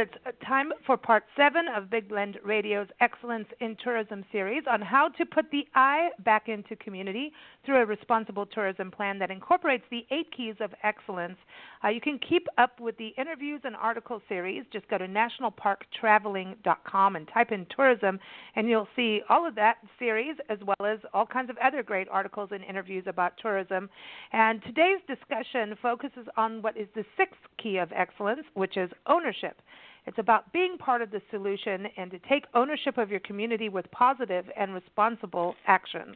it's time for Part 7 of Big Blend Radio's Excellence in Tourism series on how to put the eye back into community through a responsible tourism plan that incorporates the 8 keys of excellence. You can keep up with the interviews and article series. Just go to nationalparktraveling.com and type in tourism, and you'll see all of that series as well as all kinds of other great articles and interviews about tourism. And today's discussion focuses on what is the 6th key of excellence, which is ownership. It's about being part of the solution and to take ownership of your community with positive and responsible actions.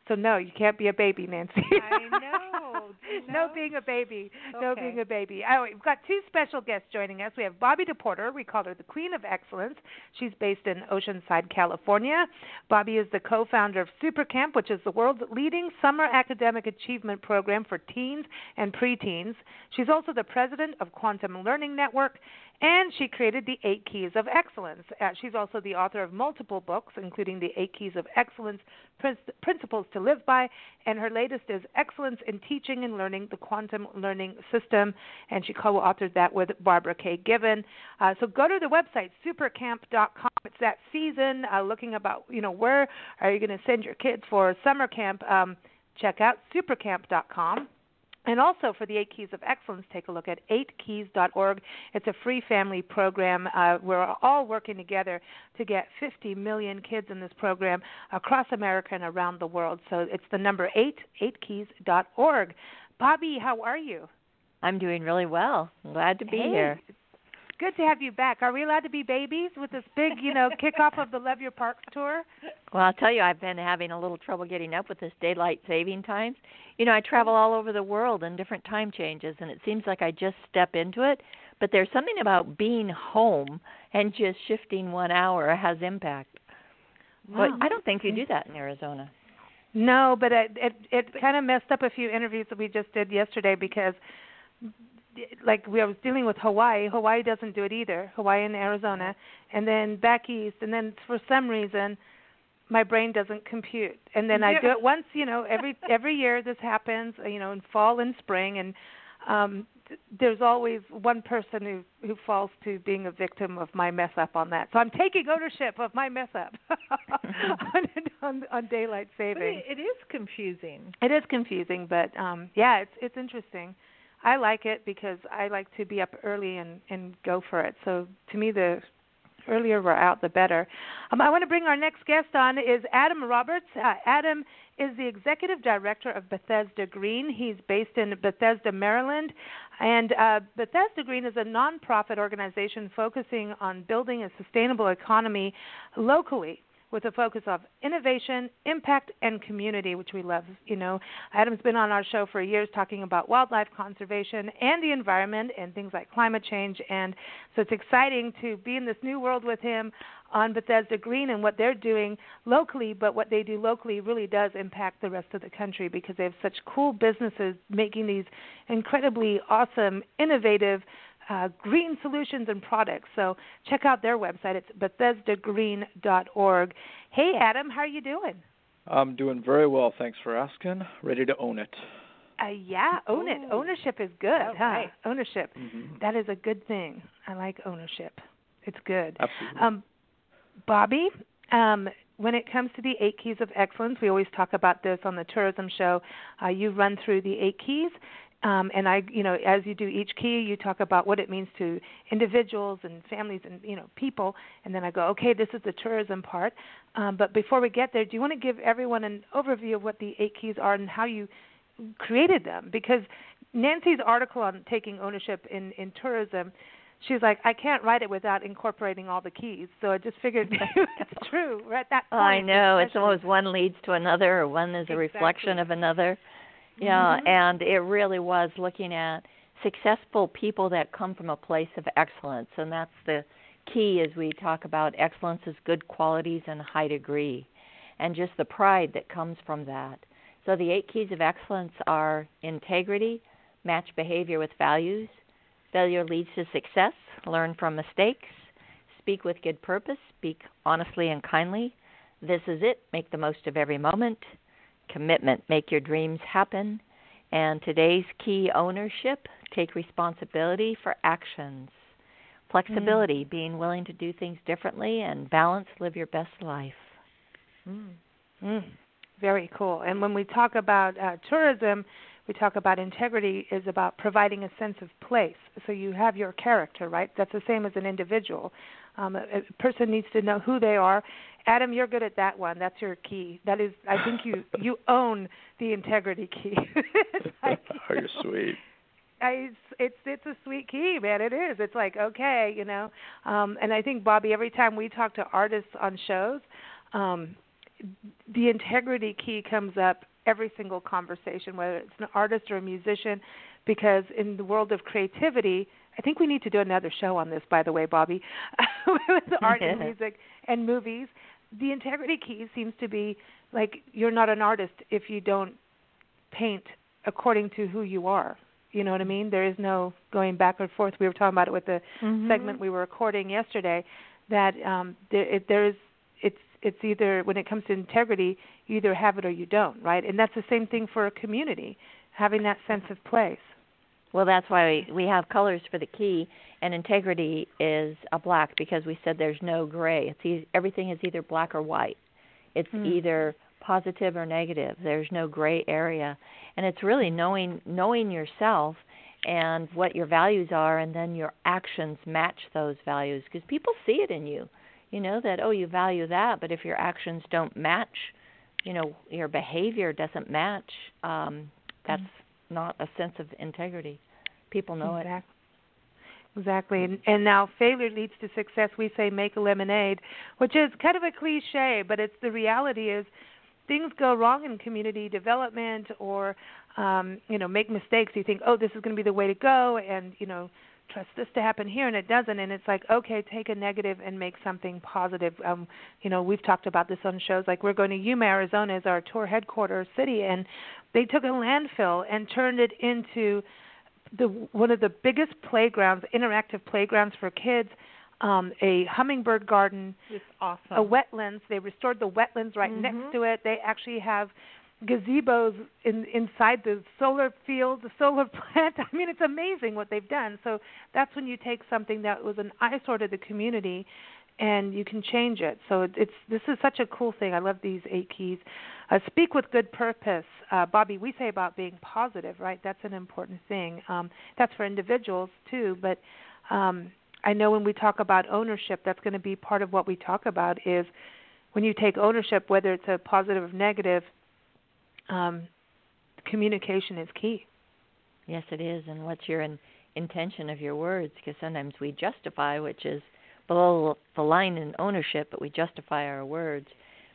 So no, you can't be a baby, Nancy. I know. No being a baby. Okay. No being a baby. Oh, we've got 2 special guests joining us. We have Bobbi DePorter. We call her the Queen of Excellence. She's based in Oceanside, California. Bobbi is the co-founder of Super Camp, which is the world's leading summer academic achievement program for teens and preteens. She's also the president of Quantum Learning Network, and she created the 8 Keys of Excellence. She's also the author of multiple books, including the 8 Keys of Excellence, Principles to Live By, and her latest is Excellence in Teaching and Learning, the Quantum Learning System, and she co-authored that with Barbara K. Given. So go to the website, supercamp.com. It's that season, looking about, where are you going to send your kids for summer camp. Check out supercamp.com. And also for the 8 Keys of Excellence, take a look at 8keys.org. It's a free family program. We're all working together to get 50 million kids in this program across America and around the world. So it's the number 8, 8keys.org. Bobbi, how are you? I'm doing really well. Glad to be here. Good to have you back. Are we allowed to be babies with this big, kickoff of the Love Your Parks tour? Well, I'll tell you, I've been having a little trouble getting up with this daylight saving times. I travel all over the world in different time changes, and it seems like I just step into it. But there's something about being home and just shifting 1 hour has impact. Wow. But I don't think you do that in Arizona. No, but it kind of messed up a few interviews that we just did yesterday because I was dealing with Hawaii. Hawaii doesn't do it either, Hawaii and Arizona. And then back east, and then for some reason, my brain doesn't compute. And then I do it once, every year this happens, in fall and spring. And there's always one person who falls to being a victim of my mess up on that. So I'm taking ownership of my mess up on daylight saving. But it is confusing. It is confusing, but it's interesting. I like it because I like to be up early and go for it. So to me, the earlier we're out, the better. I want to bring our next guest on is Adam Roberts. Adam is the executive director of Bethesda-Green. He's based in Bethesda, Maryland. And Bethesda-Green is a nonprofit organization focusing on building a sustainable economy locally, with a focus of innovation, impact, and community, which we love. Adam's been on our show for years talking about wildlife conservation and the environment and things like climate change. And so it's exciting to be in this new world with him on Bethesda-Green and what they're doing locally, but what they do locally really does impact the rest of the country because they have such cool businesses making these incredibly awesome, innovative green solutions and products. So check out their website. It's Bethesda-Green.org. Hey, Adam, how are you doing? I'm doing very well. Thanks for asking. Ready to own it. Own it. Ownership is good, huh? Right. Ownership. Mm-hmm. That is a good thing. I like ownership. It's good. Absolutely. Bobbi, when it comes to the 8 Keys of Excellence, we always talk about this on the tourism show. You run through the 8 keys. And as you do each key, you talk about what it means to individuals and families and, people. And then I go, okay, this is the tourism part. But before we get there, do you want to give everyone an overview of what the 8 keys are and how you created them? Because Nancy's article on taking ownership in tourism, she's like, I can't write it without incorporating all the keys. So I just figured it's true. We're at that point. I know. It's almost one leads to another or one is a reflection of another. Yeah, and it really was looking at successful people that come from a place of excellence, and that's the key as we talk about excellence is good qualities and high degree, and just the pride that comes from that. So the 8 keys of excellence are integrity, match behavior with values, failure leads to success, learn from mistakes, speak with good purpose, speak honestly and kindly, this is it, make the most of every moment, commitment, make your dreams happen, and today's key, ownership, take responsibility for actions. flexibility, being willing to do things differently, and balance, live your best life. Very cool. And when we talk about tourism, we talk about integrity is about providing a sense of place. So you have your character, right? That's the same as an individual. A person needs to know who they are. Adam, you're good at that one. That's your key. That is, I think you own the integrity key. Oh, you're sweet. It's a sweet key, man. It is. It's like, okay, you know. And I think, Bobbi, every time we talk to artists on shows, the integrity key comes up every single conversation, whether it's an artist or a musician, because in the world of creativity, I think we need to do another show on this, by the way, Bobbi, with art and music and movies. The integrity key seems to be like you're not an artist if you don't paint according to who you are. You know what I mean? There is no going back and forth. We were talking about it with the segment we were recording yesterday, that it's either, when it comes to integrity, you either have it or you don't, right? And that's the same thing for a community, having that sense of place. Well, that's why we have colors for the key, and integrity is a black, because we said there's no gray. Everything is either black or white. It's either positive or negative. There's no gray area. And it's really knowing yourself and what your values are, and then your actions match those values, because people see it in you. You know that, oh, you value that, but if your actions don't match, you know, your behavior doesn't match, that's not a sense of integrity. People know it. Exactly. And now failure leads to success. We say make a lemonade, which is kind of a cliche, but it's the reality is things go wrong in community development, or, make mistakes. You think, oh, this is going to be the way to go, and, trust this to happen here, and it doesn't. And it's like, okay, take a negative and make something positive. We've talked about this on shows. Like, we're going to Yuma, Arizona as our tour headquarters city, and they took a landfill and turned it into one of the biggest playgrounds, interactive playgrounds for kids, a hummingbird garden, it's awesome. A wetlands. They restored the wetlands right next to it. They actually have gazebos inside the solar field, the solar plant. I mean, it's amazing what they've done. So that's when you take something that was an eyesore to the community and you can change it. So this is such a cool thing. I love these 8 keys. Speak with good purpose. Bobbi, we say about being positive, right? That's an important thing. That's for individuals too, but I know when we talk about ownership, that's going to be part of what we talk about is when you take ownership, whether it's a positive or negative, communication is key. Yes, it is. And what's your intention of your words? Because sometimes we justify, which is below the line in ownership, but we justify our words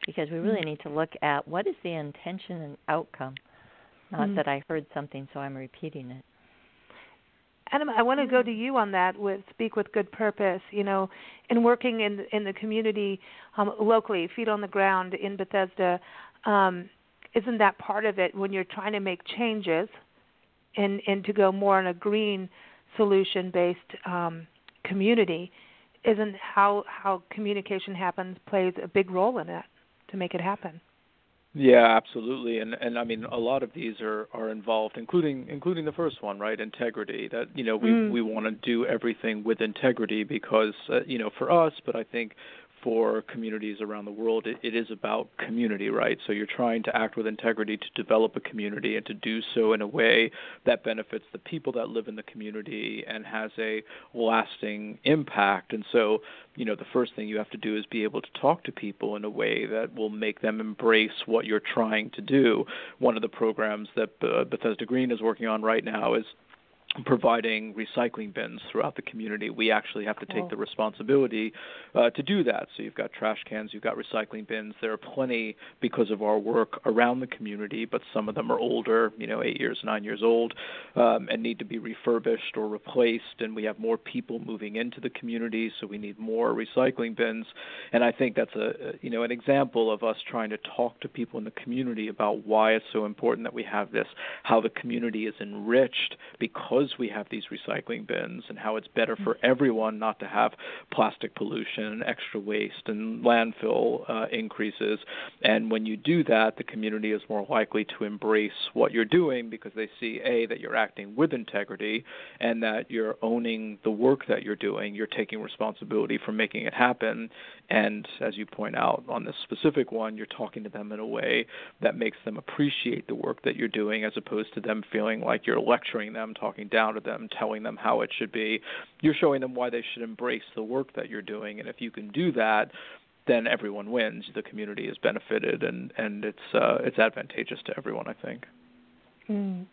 because we really need to look at what is the intention and outcome, not that I heard something, so I'm repeating it. Adam, I want to go to you on that with Speak with Good Purpose, and working in the community locally, feet on the ground in Bethesda. Isn't that part of it when you're trying to make changes and to go more on a green solution-based community? Isn't how communication happens plays a big role in that to make it happen? Yeah, absolutely, and I mean a lot of these are involved, including the first one, right? Integrity. That we want to do everything with integrity because for us, but I think for communities around the world, it is about community, right? So you're trying to act with integrity to develop a community and to do so in a way that benefits the people that live in the community and has a lasting impact. And so, the first thing you have to do is be able to talk to people in a way that will make them embrace what you're trying to do. One of the programs that Bethesda-Green is working on right now is providing recycling bins throughout the community. We actually have to take the responsibility to do that. So you've got trash cans, you've got recycling bins. There are plenty because of our work around the community, but some of them are older, 8 years, 9 years old, and need to be refurbished or replaced. And we have more people moving into the community, so we need more recycling bins. And I think that's an example of us trying to talk to people in the community about why it's so important that we have this, how the community is enriched because because we have these recycling bins and how it's better for everyone not to have plastic pollution, extra waste, and landfill increases. And when you do that, the community is more likely to embrace what you're doing because they see, A, that you're acting with integrity and that you're owning the work that you're doing. You're taking responsibility for making it happen. And as you point out on this specific one, you're talking to them in a way that makes them appreciate the work that you're doing as opposed to them feeling like you're lecturing them, talking down to them, telling them how it should be. You're showing them why they should embrace the work that you're doing. And if you can do that, then everyone wins. The community is benefited, and it's advantageous to everyone, I think.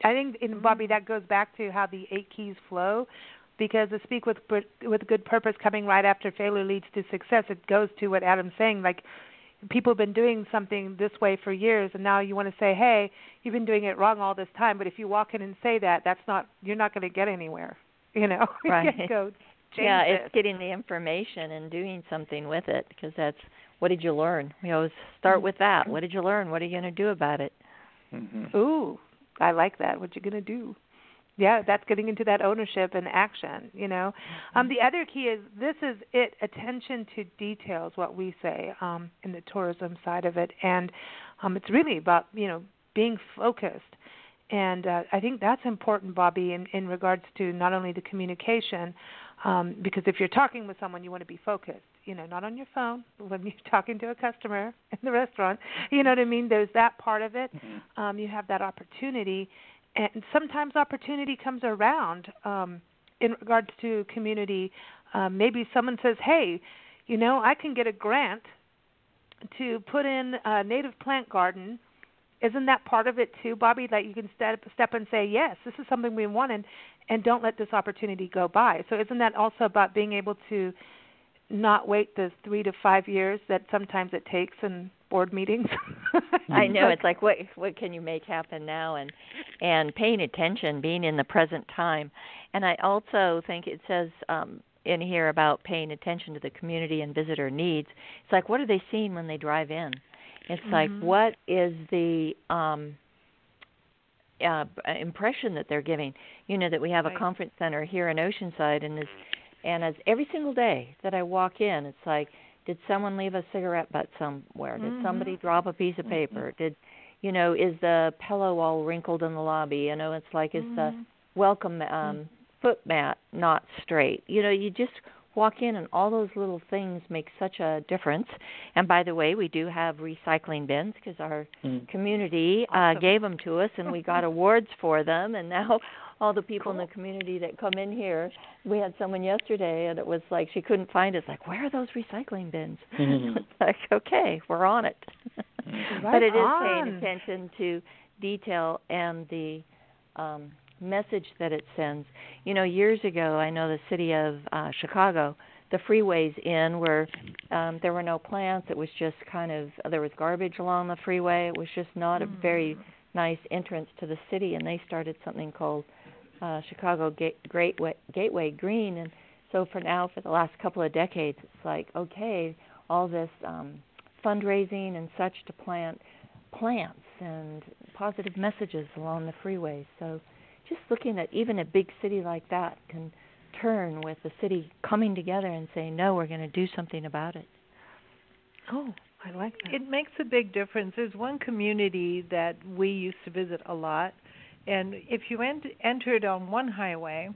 I think, Bobbi, that goes back to how the 8 keys flow, because the speak with good purpose coming right after failure leads to success. It goes to what Adam's saying, like people have been doing something this way for years, and now you want to say, hey, you've been doing it wrong all this time. But if you walk in and say that, you're not going to get anywhere. You know, right? You go change it's getting the information and doing something with it, because that's what did you learn. We always start with that. What did you learn? What are you going to do about it? Ooh, I like that. What you going to do? Yeah, that's getting into that ownership and action, you know. The other key is, this is it, attention to details, what we say in the tourism side of it. And it's really about, being focused. And I think that's important, Bobbi, in regards to not only the communication, because if you're talking with someone, you want to be focused, not on your phone when you're talking to a customer in the restaurant. You know what I mean? There's that part of it. You have that opportunity. And sometimes opportunity comes around in regards to community. Maybe someone says, hey, I can get a grant to put in a native plant garden. Isn't that part of it too, Bobbi, that you can step and say, yes, this is something we want, and don't let this opportunity go by? So isn't that also about being able to not wait the 3 to 5 years that sometimes it takes in board meetings? I know. It's like, what can you make happen now? And paying attention, being in the present time. And I also think it says in here about paying attention to the community and visitor needs. It's like, what are they seeing when they drive in? It's like, what is the impression that they're giving? That we have a conference center here in Oceanside, and as every single day that I walk in, it's like, did someone leave a cigarette butt somewhere? Did somebody drop a piece of paper? Is the pillow all wrinkled in the lobby? It's like, is the welcome foot mat not straight? You just walk in, and all those little things make such a difference. And by the way, we do have recycling bins because our community gave them to us, and we got awards for them. And now all the people in the community that come in here, we had someone yesterday, and it was like she couldn't find us. Like, where are those recycling bins? It's like, okay, we're on it. But it is paying attention to detail and the message that it sends. Years ago, I know the city of Chicago, the freeways where there were no plants. It was just there was garbage along the freeway. It was just not a very nice entrance to the city, and they started something called Chicago Gateway Green. And so for the last couple of decades, it's like, okay, all this fundraising and such to plant plants and positive messages along the freeways. So just looking at even a big city like that can turn with the city coming together and saying, no, we're going to do something about it. Oh, I like that. It makes a big difference. There's one community that we used to visit a lot, and if you entered on one highway,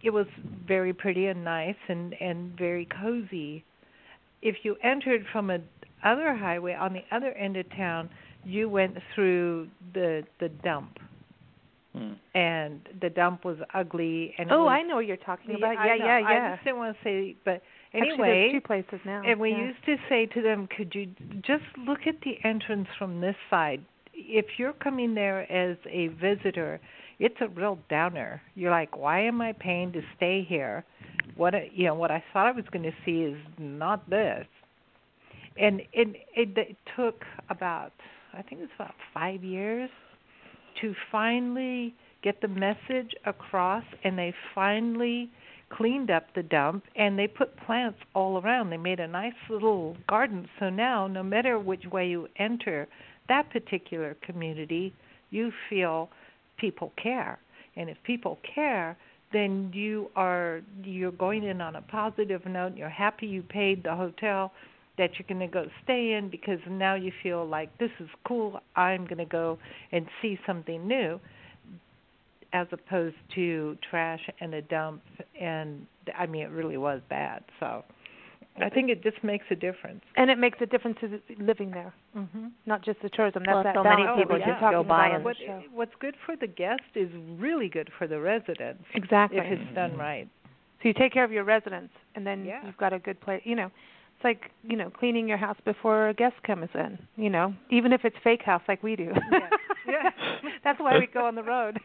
it was very pretty and nice and very cozy. If you entered from another highway on the other end of town, you went through the dump. And the dump was ugly. And I know what you're talking about. Yeah. I just didn't want to say, but anyway. Actually, there's 2 places now. And we used to say to them, could you just look at the entrance from this side? If you're coming there as a visitor, it's a real downer. You're like, why am I paying to stay here? What I thought I was going to see is not this. And it took about 5 years to finally get the message across, and they finally cleaned up the dump, and they put plants all around. They made a nice little garden, so now no matter which way you enter that particular community, you feel people care. And if people care, then you're going in on a positive note. You're happy you paid the hotel that you're going to go stay in, because now you feel like this is cool. I'm going to go and see something new, as opposed to trash and a dump. And I mean, it really was bad. So I think it just makes a difference. And it makes a difference to living there, not just the tourism. That's well, that so balance many people just talking go by about and what's good for the guest is really good for the residents. Exactly. If it's done right. So you take care of your residents, and then you've got a good place. You know, it's like, you know, cleaning your house before a guest comes in. You know, even if it's fake house like we do. Yeah. That's why we go on the road.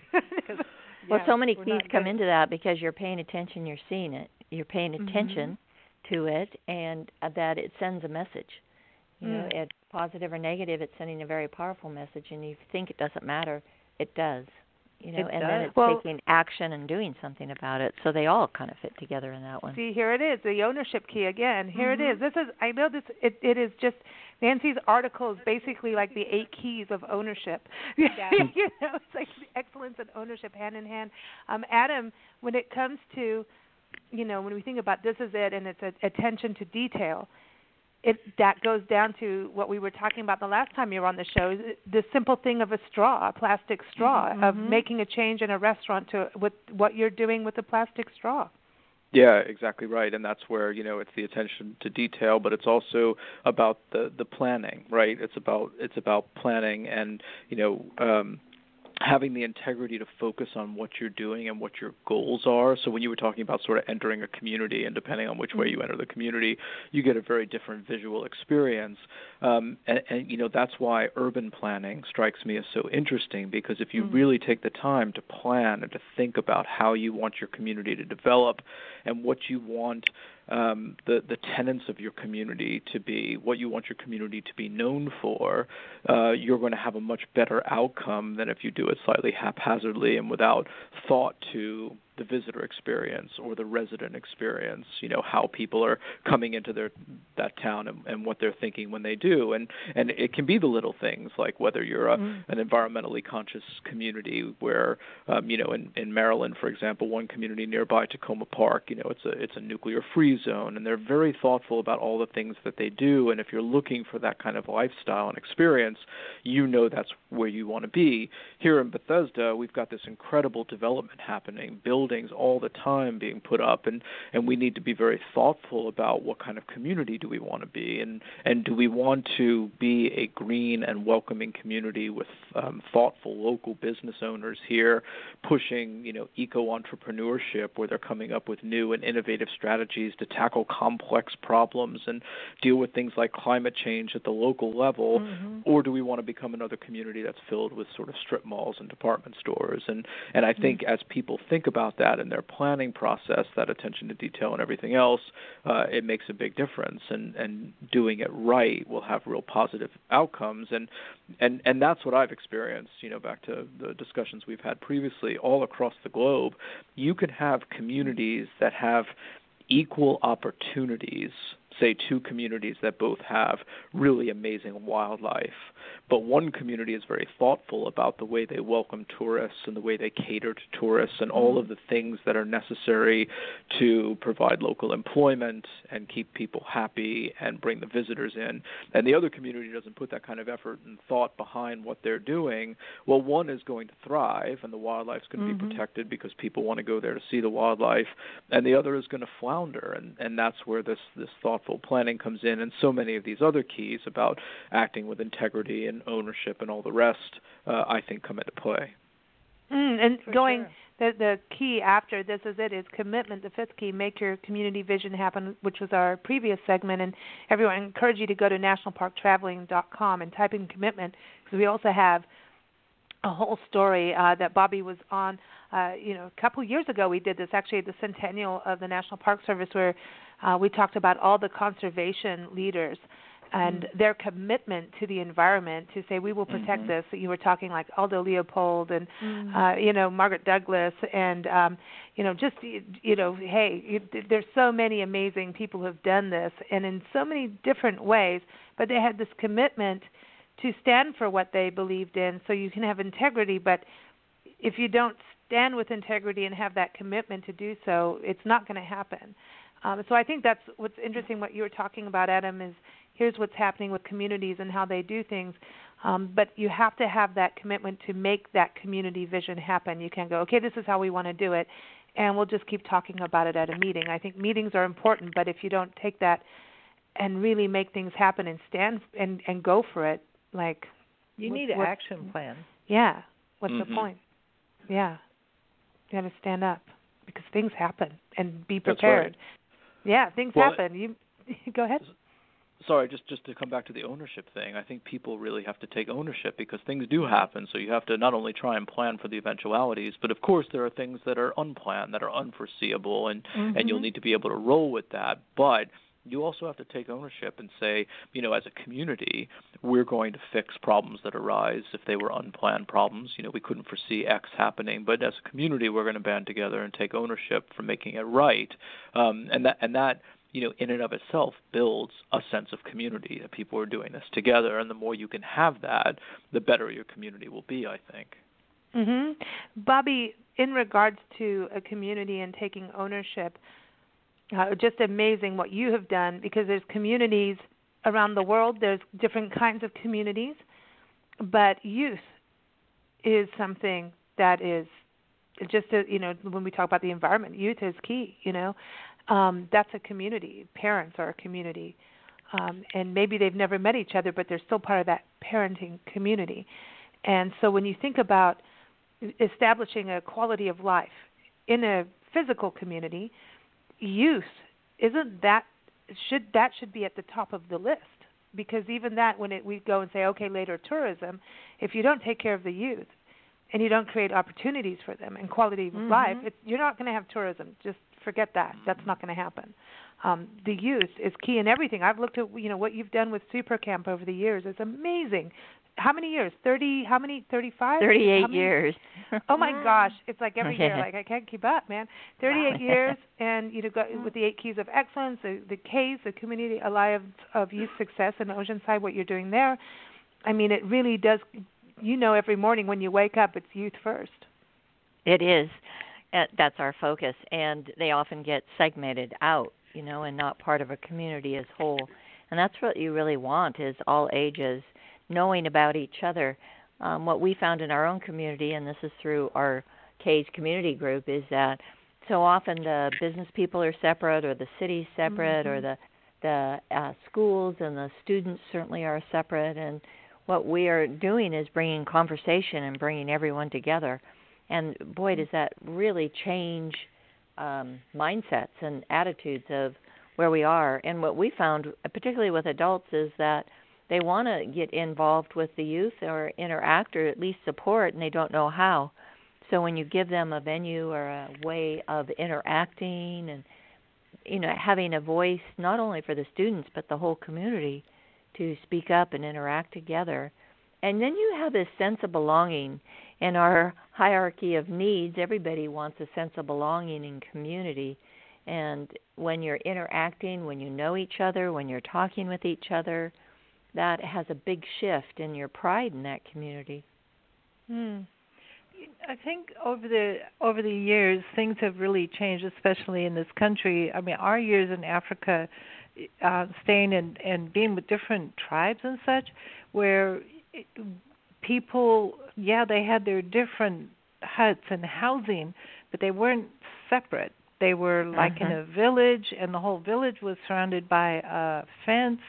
Well, so many keys come into that, because you're paying attention, you're seeing it, you're paying attention to it, and that it sends a message. You know, it's positive or negative, it's sending a very powerful message, and you think it doesn't matter, it does. You know, and then it's taking action and doing something about it. So they all kind of fit together in that one. See, here it is, the ownership key again. Here it is. This is, I know this. It is just, Nancy's article is basically like the 8 keys of ownership. Yeah. You know, it's like excellence and ownership hand in hand. Adam, when it comes to, you know, when we think about this is it, and it's attention to detail, that goes down to what we were talking about the last time you were on the show, the simple thing of a straw, a plastic straw, of making a change in a restaurant with what you're doing with the plastic straw. Yeah, exactly right, and that's where, you know, it's the attention to detail, but it's also about the planning, right? It's about planning and, you know, having the integrity to focus on what you're doing and what your goals are. So when you were talking about sort of entering a community, and depending on which way you enter the community, you get a very different visual experience. And you know, that's why urban planning strikes me as so interesting, because if you really take the time to plan and to think about how you want your community to develop and what you want the tenets of your community to be, what you want your community to be known for, you're going to have a much better outcome than if you do it slightly haphazardly and without thought to the visitor experience or the resident experience, you know, how people are coming into that town and what they're thinking when they do. And it can be the little things, like whether you're an environmentally conscious community where, you know, in Maryland, for example, one community nearby, Tacoma Park, you know, it's a nuclear-free zone, and they're very thoughtful about all the things that they do. And if you're looking for that kind of lifestyle and experience, you know that's where you want to be. Here in Bethesda, we've got this incredible development happening, buildings all the time being put up, and we need to be very thoughtful about what kind of community do we want to be, and do we want to be a green and welcoming community with thoughtful local business owners here pushing, you know, eco-entrepreneurship, where they're coming up with new and innovative strategies to tackle complex problems and deal with things like climate change at the local level, or do we want to become another community that's filled with sort of strip malls and department stores? And I think as people think about that in their planning process, that attention to detail and everything else, it makes a big difference, and doing it right will have real positive outcomes. And that's what I've experienced, you know, back to the discussions we've had previously, all across the globe. You could have communities that have equal opportunities, say 2 communities that both have really amazing wildlife, but one community is very thoughtful about the way they welcome tourists and the way they cater to tourists and all of the things that are necessary to provide local employment and keep people happy and bring the visitors in. And the other community doesn't put that kind of effort and thought behind what they're doing. Well, one is going to thrive and the wildlife's going to be protected because people want to go there to see the wildlife, and the other is going to flounder. And that's where this thoughtful planning comes in, and so many of these other keys about acting with integrity and ownership and all the rest, I think, come into play. And going, the key after this is commitment. The 5th key, make your community vision happen, which was our previous segment. And everyone, I encourage you to go to nationalparktraveling.com and type in commitment, because we also have a whole story that Bobbi was on. You know, a couple years ago we did this, actually, at the centennial of the National Park Service, where we talked about all the conservation leaders and their commitment to the environment to say, we will protect this. You were talking like Aldo Leopold and, you know, Margaret Douglas and, you know, just, you know, hey, there's so many amazing people who have done this and in so many different ways, but they had this commitment to stand for what they believed in, so you can have integrity. But if you don't stand with integrity and have that commitment to do so, it's not going to happen. So I think that's what's interesting. What you were talking about, Adam, is here's what's happening with communities and how they do things. But you have to have that commitment to make that community vision happen. You can't go, okay, this is how we want to do it, and we'll just keep talking about it at a meeting. I think meetings are important, but if you don't take that and really make things happen and stand and go for it, like you need an action plan. Yeah. What's the point? Yeah. You got to stand up because things happen and be prepared. That's right. Yeah, things happen. You go ahead. Sorry, just to come back to the ownership thing, I think people really have to take ownership because things do happen. So you have to not only try and plan for the eventualities, but of course there are things that are unplanned, that are unforeseeable, and you'll need to be able to roll with that. But you also have to take ownership and say, as a community, we're going to fix problems that arise if they were unplanned problems. We couldn't foresee X happening, but as a community, we're going to band together and take ownership for making it right. And that in and of itself builds a sense of community, that people are doing this together. And the more you can have that, the better your community will be, I think. Bobbi, in regards to a community and taking ownership, just amazing what you have done, because there's communities around the world. There's different kinds of communities, but youth is something that is just, when we talk about the environment, youth is key, That's a community. Parents are a community. And maybe they've never met each other, but they're still part of that parenting community. And so when you think about establishing a quality of life in a physical community, youth should be at the top of the list, because even that, when we go and say, okay, later tourism, if you don't take care of the youth and you don't create opportunities for them and quality of life, you're not going to have tourism. Just forget that. That's not going to happen. The youth is key in everything. I've looked at what you've done with Super Camp over the years. It's amazing. How many years? 30? How many? 35? 38 years. Oh my gosh! It's like every year. Like I can't keep up, man. 38 years, and go with the 8 keys of excellence, the K's, the Community Alliance of Youth Success in Oceanside. What you're doing there, I mean, it really does. Every morning when you wake up, it's youth first. It is. That's our focus, and they often get segmented out, and not part of a community as whole. And that's what you really want, is all ages knowing about each other. What we found in our own community, and this is through our K's community group, is that so often the business people are separate, or the city's separate, or the schools and the students certainly are separate. And what we are doing is bringing conversation and bringing everyone together. And boy, does that really change mindsets and attitudes of where we are. And what we found, particularly with adults, is that they want to get involved with the youth or interact or at least support, and they don't know how. So when you give them a venue or a way of interacting and having a voice, not only for the students but the whole community, to speak up and interact together, and then you have this sense of belonging. In our hierarchy of needs, everybody wants a sense of belonging in community. And when you're interacting, when you know each other, when you're talking with each other, that has a big shift in your pride in that community. I think over the years, things have really changed, especially in this country. I mean, our years in Africa, staying and being with different tribes and such, where people, they had their different huts and housing, but they weren't separate. They were like in a village, and the whole village was surrounded by a fence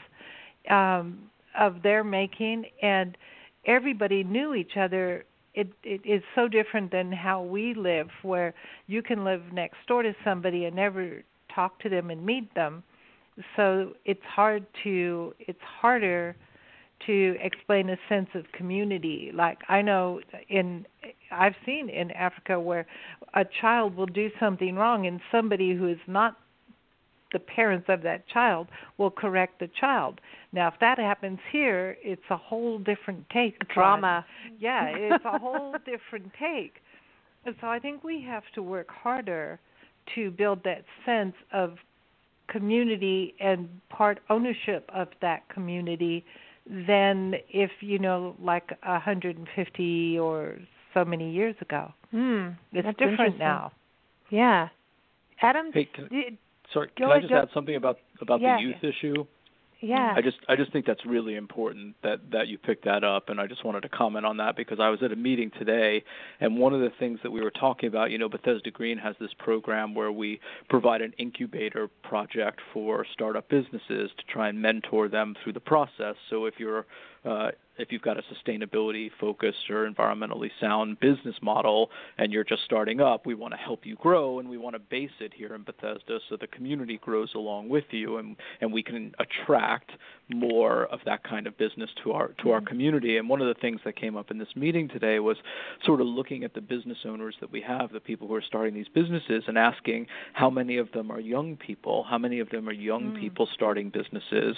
of their making, and everybody knew each other. It is so different than how we live, where you can live next door to somebody and never talk to them and meet them. So it's harder to explain a sense of community. Like I know I've seen in Africa where a child will do something wrong, and somebody who is not the parents of that child will correct the child. Now, if that happens here, it's a whole different take. Drama. It's a whole different take. And so I think we have to work harder to build that sense of community and part ownership of that community than if, like 150 or so many years ago. It's That's different now. Yeah. Adam, Hey, can I just add something about the youth issue? Yeah. I just think that's really important that you picked that up, and I just wanted to comment on that because I was at a meeting today, and one of the things that we were talking about, Bethesda-Green has this program where we provide an incubator project for startup businesses to try and mentor them through the process. So if you've got a sustainability focused or environmentally sound business model and you're just starting up, we want to help you grow, and we want to base it here in Bethesda so the community grows along with you, and we can attract more of that kind of business to our community. And one of the things that came up in this meeting today was sort of looking at the business owners that we have, the people who are starting these businesses, and asking how many of them are young people, how many of them are young people starting businesses.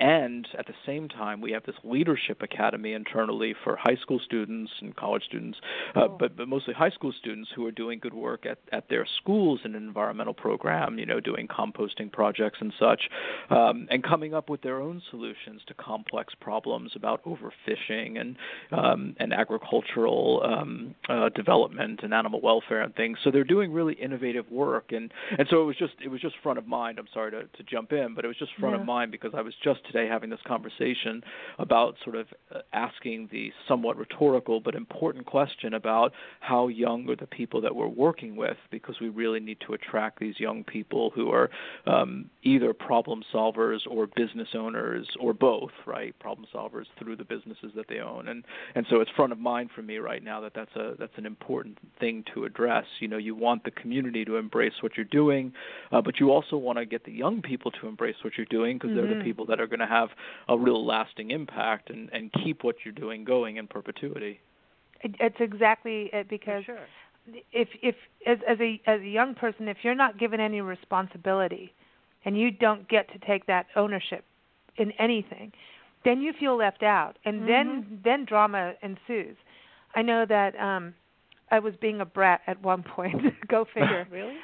And at the same time, we have this leadership academy internally for high school students and college students, but mostly high school students who are doing good work at their schools in an environmental program, doing composting projects and such, and coming up with their own solutions to complex problems about overfishing and agricultural development and animal welfare and things. So they're doing really innovative work, and so it was just front of mind. I'm sorry to jump in, but it was just front of mind because I was just today having this conversation about sort of asking the somewhat rhetorical but important question about how young are the people that we're working with, because we really need to attract these young people who are either problem solvers or business owners or both, right? Problem solvers through the businesses that they own. And so it's front of mind for me right now that's an important thing to address. You want the community to embrace what you're doing, but you also want to get the young people to embrace what you're doing because they're the people that are going to have a real lasting impact and keep what you're doing going in perpetuity. It's exactly it, because if as a young person, if you're not given any responsibility and you don't get to take that ownership in anything, then you feel left out, and then drama ensues. I know that I was being a brat at one point. Go figure. Really?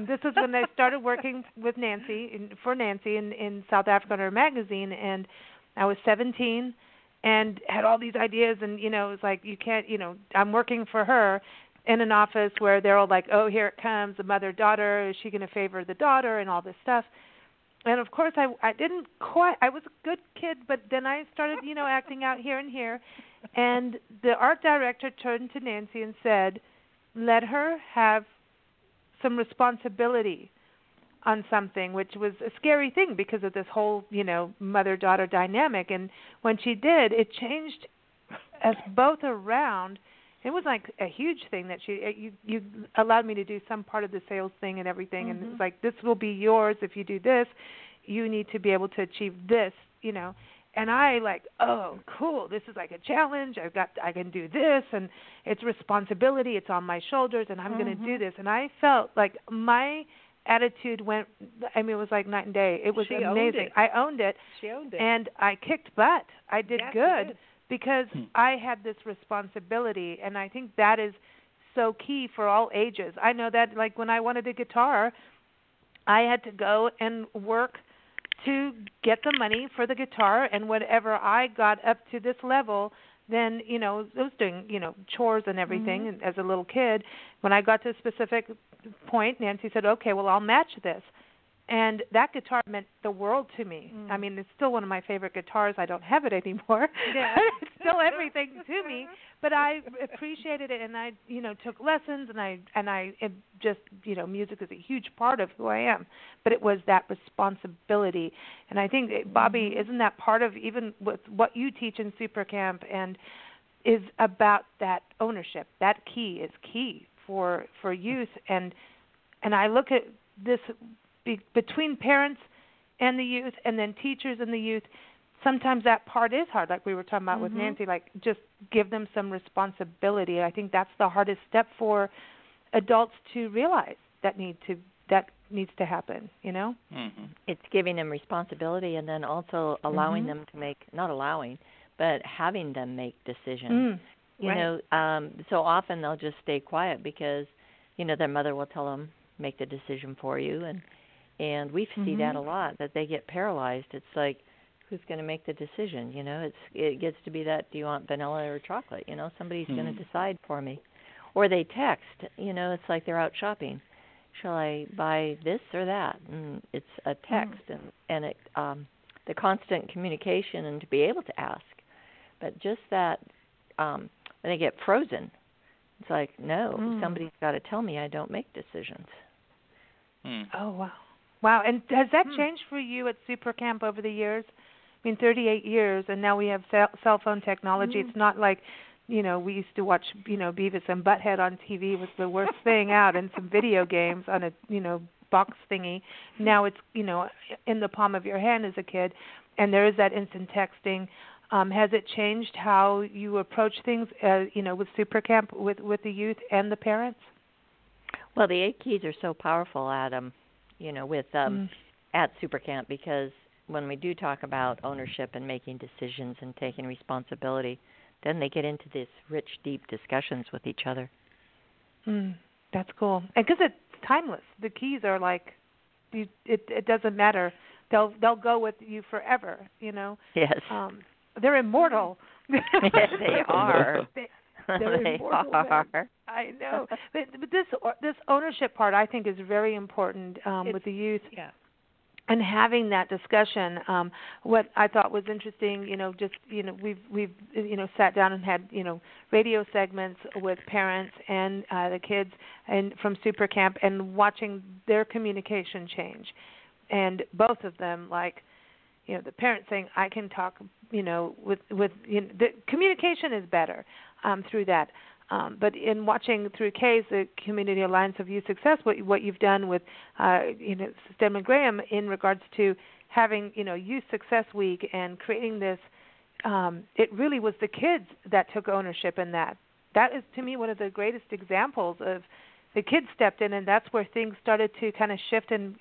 This was when I started working with for Nancy in South Africa on her magazine, and I was 17 and had all these ideas, and it was like, you can't, I'm working for her in an office where they're all like, oh, here it comes, the mother-daughter, is she going to favor the daughter, and all this stuff. And of course, I didn't quite. I was a good kid, but then I started, acting out here and here. And the art director turned to Nancy and said, "Let her have some responsibility on something," which was a scary thing because of this whole, mother-daughter dynamic. And when she did, it changed us both around. It was like a huge thing that you allowed me to do some part of the sales thing and everything, and it was like, this will be yours if you do this. You need to be able to achieve this, And I oh, cool, this is like a challenge. I can do this, and it's responsibility. It's on my shoulders, and I'm going to do this. And I felt like my attitude went, it was like night and day. It was amazing. I owned it. She owned it. And I kicked butt. I did good. She did. Because I had this responsibility, and I think that is so key for all ages. I know that, when I wanted a guitar, I had to go and work to get the money for the guitar, and whenever I got up to this level, then, I was doing, chores and everything as a little kid. When I got to a specific point, Nancy said, okay, well, I'll match this. And that guitar meant the world to me. It's still one of my favorite guitars. I don't have it anymore. Yeah. It's still everything to me. But I appreciated it, and I, took lessons, and I just, music is a huge part of who I am. But it was that responsibility. And I think, Bobbi, isn't that part of even with what you teach in Super Camp, and is about that ownership? That key is key for youth. And I look at this between parents and the youth, and then teachers and the youth. Sometimes that part is hard, like we were talking about with Nancy, just give them some responsibility. I think that's the hardest step for adults to realize that needs to happen, It's giving them responsibility, and then also allowing them to make, not allowing, but having them make decisions. So often they'll just stay quiet because, their mother will tell them, make the decision for you, and we see that a lot, that they get paralyzed. It's like, who's going to make the decision. It gets to be that, do you want vanilla or chocolate? Somebody's going to decide for me. Or they text. It's like they're out shopping. Shall I buy this or that? And it's a text, and it the constant communication and to be able to ask. But just that when they get frozen, it's like, no, somebody's got to tell me I don't make decisions. Oh, wow. Wow. And has that changed for you at Super Camp over the years? 38 years, and now we have cell phone technology. It's not like, we used to watch, Beavis and Butthead on TV was the worst thing out, and some video games on a, box thingy. Now it's, in the palm of your hand as a kid, and there is that instant texting. Has it changed how you approach things, with Super Camp, with the youth and the parents? Well, the 8 keys are so powerful, Adam, with at Super Camp, because when we do talk about ownership and making decisions and taking responsibility, then they get into these rich, deep discussions with each other. That's cool. And because it's timeless. The keys are like, it doesn't matter. They'll go with you forever, Yes. They're immortal. Yes, they are. They're they immortal. are. I know. But this ownership part, I think, is very important with the youth. Yeah. And having that discussion, what I thought was interesting, we've sat down and had radio segments with parents and the kids and from Super Camp, and watching their communication change, and both of them, like, the parent saying, I can talk, with the communication is better through that. But in watching through CASE, the Community Alliance of Youth Success, what you've done with, Stem and Graham in regards to having, Youth Success Week and creating this, it really was the kids that took ownership in that. That is, to me, one of the greatest examples of the kids stepped in, and that's where things started to kind of shift and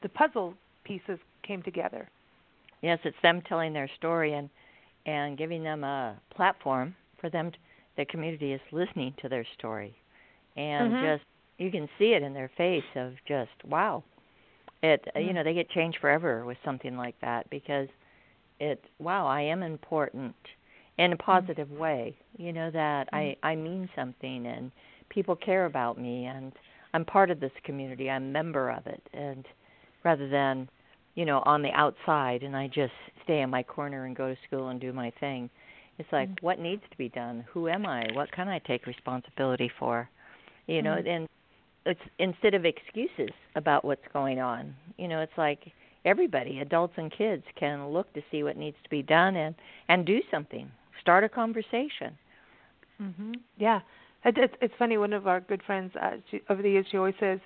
the puzzle pieces came together. Yes, it's them telling their story and giving them a platform for them to, the community is listening to their story, and just, you can see it in their face of just, wow. They get changed forever with something like that, because wow, I am important in a positive way, that I mean something, and people care about me, and I'm part of this community, I'm a member of it, and rather than, on the outside, and I just stay in my corner and go to school and do my thing. It's like, what needs to be done? Who am I? What can I take responsibility for? And it's instead of excuses about what's going on. It's like everybody, adults and kids, can look to see what needs to be done and do something. Start a conversation. Yeah. It's funny, one of our good friends, over the years, she always says,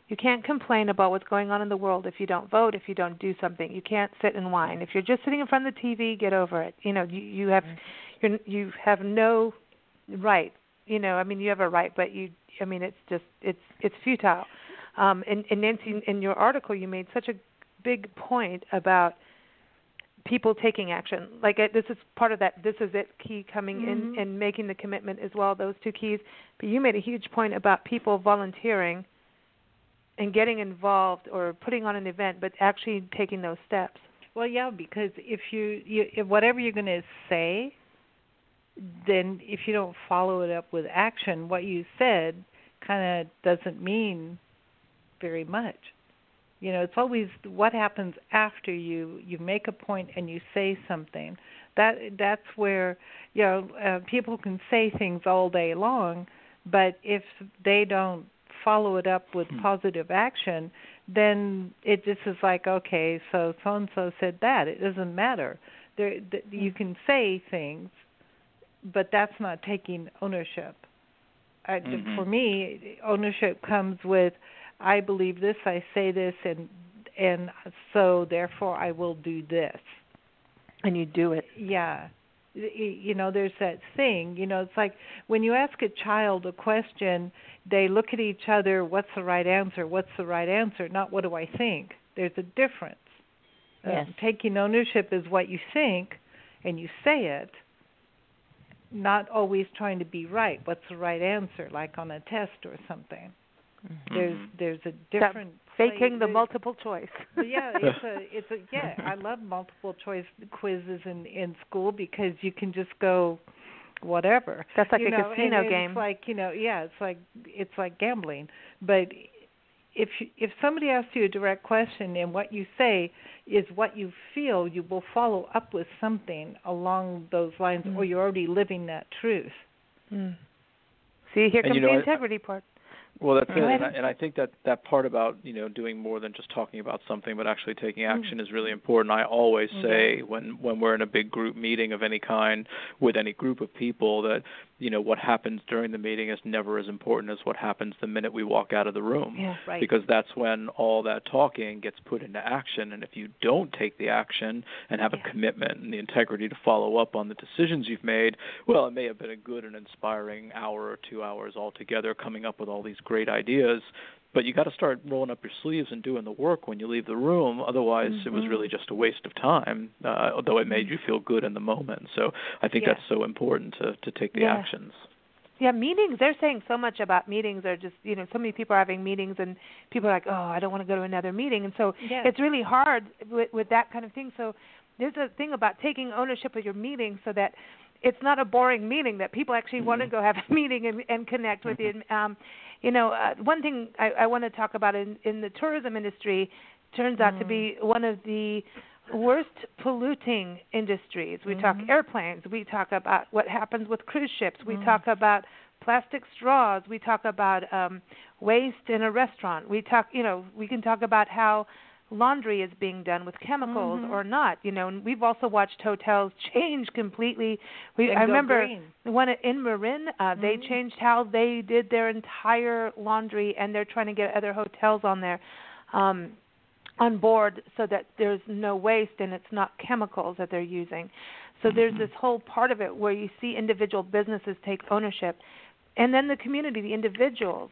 you can't complain about what's going on in the world if you don't vote, if you don't do something. You can't sit and whine. If you're just sitting in front of the TV, get over it. You have no right. You have a right, but it's futile. And Nancy, in your article, you made such a big point about people taking action. Like, this is part of that "this is it" key coming in and making the commitment as well. Those two keys. But you made a huge point about people volunteering and getting involved or putting on an event, but actually taking those steps. Well, yeah, because if if whatever you're going to say, then if you don't follow it up with action, what you said kind of doesn't mean very much. It's always what happens after you make a point and you say something. That's where people can say things all day long, but if they don't follow it up with positive action, then it just is like, okay, so and so said that. It doesn't matter. You can say things, but that's not taking ownership. For me, ownership comes with, I believe this, I say this, and so therefore I will do this. And you do it. Yeah. There's that thing, it's like when you ask a child a question, they look at each other, what's the right answer, not what do I think. There's a difference. Yes. Taking ownership is what you think, and you say it, not always trying to be right. What's the right answer, like on a test or something. There's a different faking the multiple choice. Yeah, I love multiple choice quizzes in school because you can just go whatever. That's like a casino game. It's like, it's like gambling. But if somebody asks you a direct question and what you say is what you feel, you will follow up with something along those lines, or you're already living that truth. See, here comes the integrity part. Well, that's it, and I think that part about doing more than just talking about something, but actually taking action is really important. I always say when we're in a big group meeting of any kind with any group of people that what happens during the meeting is never as important as what happens the minute we walk out of the room. Yeah, right. Because that's when all that talking gets put into action, and if you don't take the action and have a commitment and the integrity to follow up on the decisions you've made, well, it may have been a good and inspiring hour or 2 hours altogether coming up with all these great ideas, but you got to start rolling up your sleeves and doing the work when you leave the room. Otherwise, it was really just a waste of time, although it made you feel good in the moment. So I think that's so important to take the actions. Yeah, meetings, they're saying so much about meetings. Are just, so many people are having meetings and people are like, oh, I don't want to go to another meeting. And so it's really hard with that kind of thing. So there's a thing about taking ownership of your meeting so that it's not a boring meeting, that people actually want to go have a meeting and connect with you. One thing I want to talk about in the tourism industry turns out to be one of the worst polluting industries. We talk airplanes. We talk about what happens with cruise ships. We talk about plastic straws. We talk about waste in a restaurant. We can talk about how laundry is being done with chemicals or not, and we've also watched hotels change completely. I remember one in Marin, they changed how they did their entire laundry, and they're trying to get other hotels on there on board so that there's no waste and it's not chemicals that they're using. So there's this whole part of it where you see individual businesses take ownership. And then the community, the individuals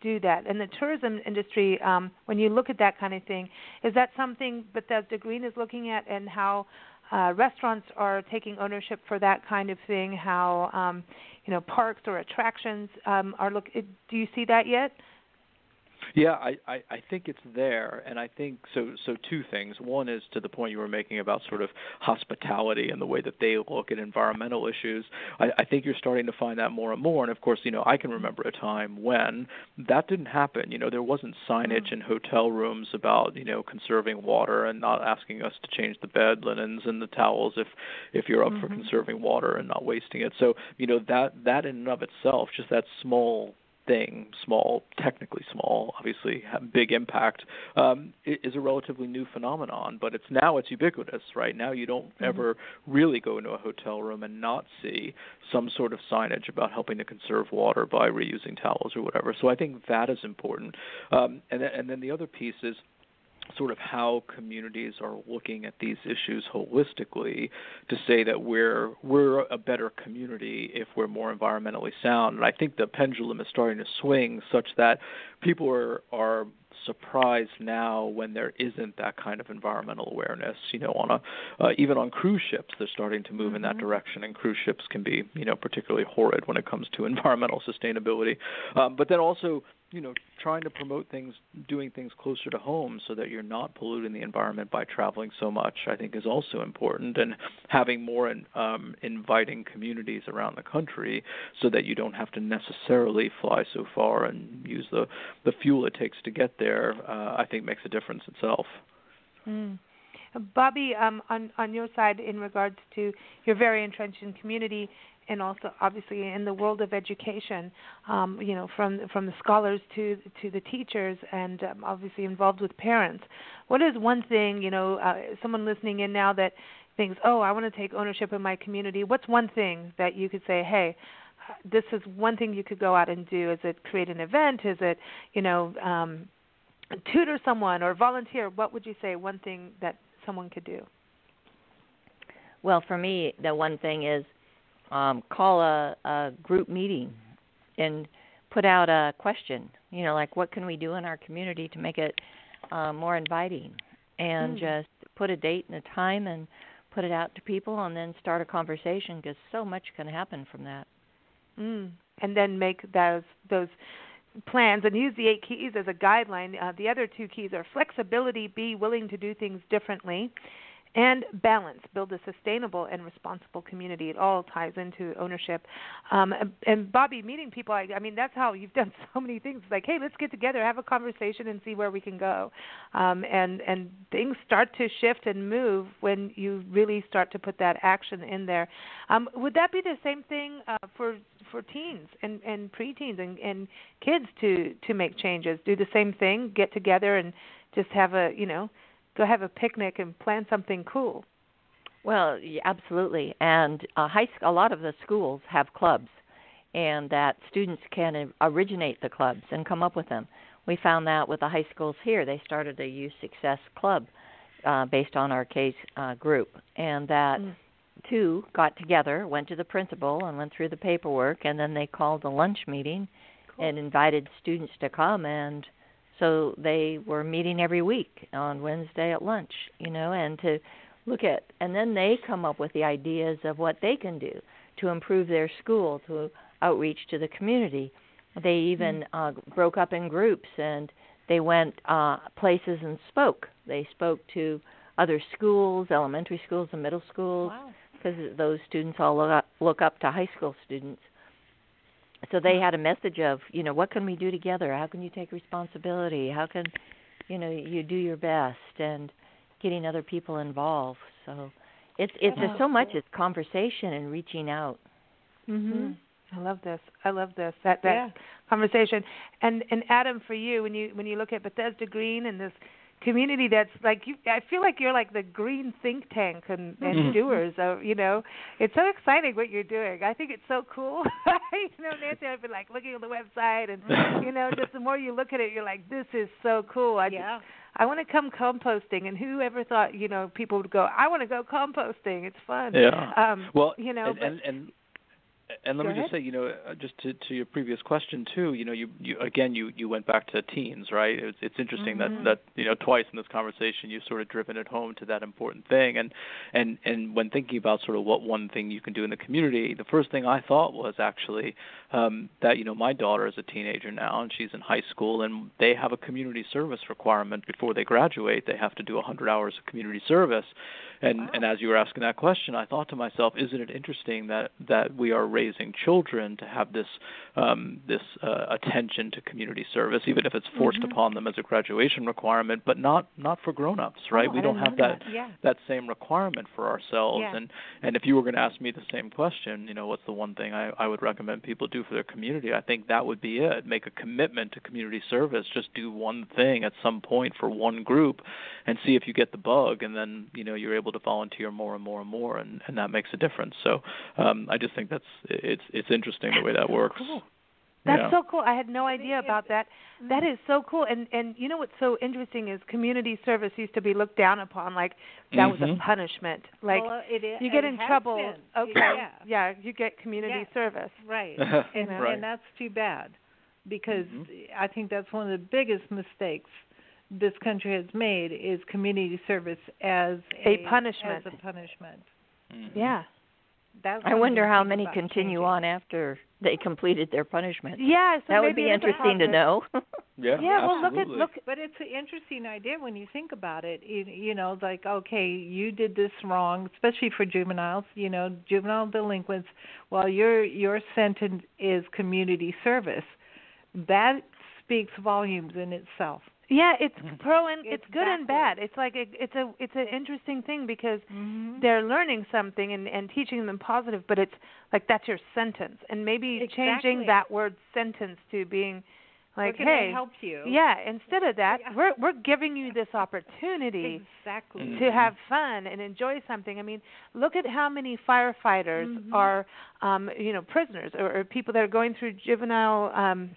do that. And the tourism industry, when you look at that kind of thing, is that something Bethesda-Green is looking at, and how restaurants are taking ownership for that kind of thing, how parks or attractions are do you see that yet? Yeah, I think it's there, and I think so two things. One is to the point you were making about sort of hospitality and the way that they look at environmental issues. I think you're starting to find that more and more, and of course, I can remember a time when that didn't happen. There wasn't signage in hotel rooms about, conserving water and not asking us to change the bed linens and the towels if you're up for conserving water and not wasting it. So, that in and of itself, just that small thing, technically small, obviously have big impact, is a relatively new phenomenon, but it's ubiquitous, right? Now you don't ever really go into a hotel room and not see some sort of signage about helping to conserve water by reusing towels or whatever. So I think that is important. And then the other piece is sort of how communities are looking at these issues holistically to say that we're a better community if we're more environmentally sound. And I think the pendulum is starting to swing such that people are surprised now when there isn't that kind of environmental awareness. Even on cruise ships, they're starting to move in that direction, and cruise ships can be, particularly horrid when it comes to environmental sustainability. But then also, trying to promote doing things closer to home so that you're not polluting the environment by traveling so much, I think is also important, and having more inviting communities around the country so that you don't have to necessarily fly so far and use the fuel it takes to get there, I think makes a difference itself. Bobbi, on your side, in regards to your very entrenched in community, and also obviously in the world of education, from the scholars to the teachers, and obviously involved with parents. What is one thing, someone listening in now that thinks, oh, I want to take ownership of my community? What's one thing that you could say, hey, this is one thing you could go out and do? Is it create an event? Is it, tutor someone or volunteer? What would you say one thing that someone could do? Well, for me, the one thing is call a group meeting and put out a question, like what can we do in our community to make it more inviting, and just put a date and a time and put it out to people, and then start a conversation, because so much can happen from that. And then make those plans and use the 8 keys as a guideline. The other 2 keys are flexibility, be willing to do things differently, and balance, build a sustainable and responsible community. It all ties into ownership. And Bobbi, meeting people, I mean, that's how you've done so many things. Like, hey, let's get together, have a conversation, and see where we can go. And things start to shift and move when you really start to put that action in there. Would that be the same thing for teens and preteens and kids to make changes? Do the same thing, get together and just have a, go have a picnic and plan something cool. Well, yeah, absolutely. And a lot of the schools have clubs, and that students can originate the clubs and come up with them. We found that with the high schools here. They started a youth success club based on our case group, and that 2 got together, went to the principal and went through the paperwork, and then they called a lunch meeting and invited students to come, and so they were meeting every week on Wednesday at lunch, and to look at, and then they come up with the ideas of what they can do to improve their school, to outreach to the community. They even broke up in groups, and they went places and spoke. They spoke to other schools, elementary schools and middle schools, because those students all look up to high school students. So they had a message of, what can we do together? How can you take responsibility? How can, you do your best, and getting other people involved. So it's so much as conversation and reaching out. Mhm. I love this. That conversation. And Adam, for you, when you look at Bethesda-Green and this community that's like I feel like you're like the green think tank and doers of, it's so exciting what you're doing. I think it's so cool. Nancy, I've been like looking at the website and just the more you look at it, you're like, this is so cool. I want to come composting, and who ever thought people would go, I want to go composting, it's fun. And let me just say, just to your previous question too, you went back to teens, right? It's interesting that twice in this conversation you've sort of driven it home to that important thing. And when thinking about sort of what one thing you can do in the community, the first thing I thought was actually that my daughter is a teenager now and she's in high school, and they have a community service requirement before they graduate. They have to do 100 hours of community service. And as you were asking that question, I thought to myself, isn't it interesting that we are raising children to have this attention to community service, even if it's forced upon them as a graduation requirement, but not for grown-ups, right? We don't have that same requirement for ourselves. Yeah. And if you were going to ask me the same question, what's the one thing I would recommend people do for their community? I think that would be it. Make a commitment to community service. Just do one thing at some point for one group, and see if you get the bug, and then you're able to volunteer more and more and more, and that makes a difference. So I just think it's interesting the way that works. Cool. That's so cool. I had no idea about that. That is so cool. And what's so interesting is community service used to be looked down upon, like that was a punishment. Like you get in trouble. Been. Okay. You get community service. Right. And that's too bad, because I think that's one of the biggest mistakes this country has made, is community service as a punishment. Yeah. I wonder how many continue on after they completed their punishment. Yeah, so that would be interesting to know. Well, look. But it's an interesting idea when you think about it. Like, okay, you did this wrong, especially for juveniles. Juvenile delinquents. Well, your sentence is community service. That speaks volumes in itself. Yeah, it's pro and it's good and bad. It's like it's an interesting thing, because they're learning something and teaching them positive, but it's like that's your sentence, and maybe changing that word sentence to being like, hey, help you. Yeah, instead of that, we're giving you this opportunity to have fun and enjoy something. I mean, look at how many firefighters are prisoners or people that are going through juvenile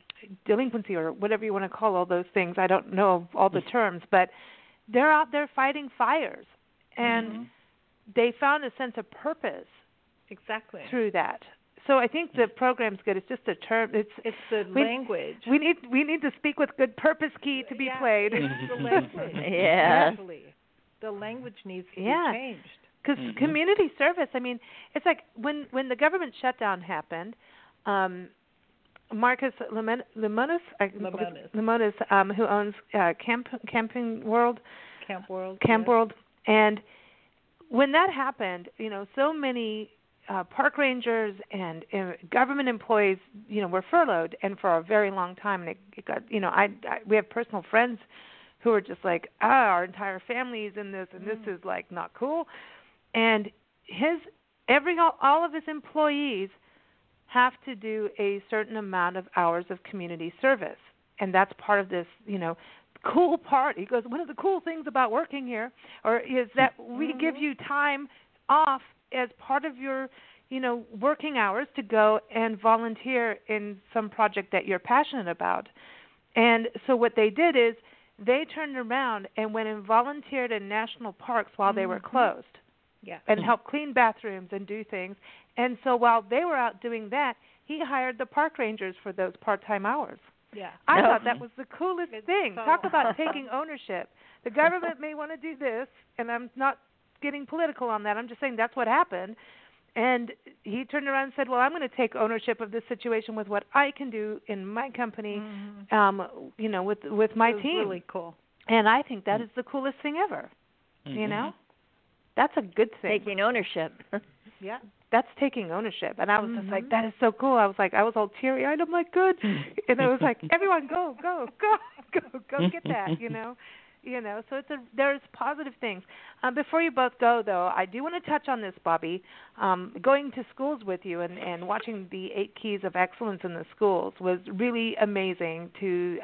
delinquency, or whatever you want to call all those things. I don't know all the terms, but they're out there fighting fires, and they found a sense of purpose through that. So I think the program's good. It's just a term. It's the language. We need to speak with good purpose key to be played. It's the language. Exactly. The language needs to be changed. Because community service, I mean, it's like when the government shutdown happened, Marcus Lemonis, who owns Camping World. Camp World. Camp yes. World. And when that happened, so many park rangers and government employees, were furloughed, and for a very long time. And it got, we have personal friends who are just like, our entire family is in this, and this is like not cool. And all of his employees have to do a certain amount of hours of community service, and that's part of this, cool part. He goes, one of the cool things about working here, is that we give you time off as part of your, working hours to go and volunteer in some project that you're passionate about. And so what they did is they turned around and went and volunteered in national parks while they were closed. Yeah. And helped clean bathrooms and do things. And so while they were out doing that, he hired the park rangers for those part-time hours. Yeah. I thought that was the coolest thing. So Talk about taking ownership. The government may want to do this, and I'm not getting political on that. I'm just saying that's what happened. And he turned around and said, well, I'm going to take ownership of this situation with what I can do in my company, with my team. Really cool. And I think that is the coolest thing ever, That's a good thing. Taking ownership. Yeah. That's taking ownership. And I was just like, that is so cool. I was all teary-eyed. I'm like, good. And I was like, everyone go get that, So there's positive things. Before you both go, though, I do want to touch on this, Bobbi. Going to schools with you and watching the 8 keys of excellence in the schools was really amazing to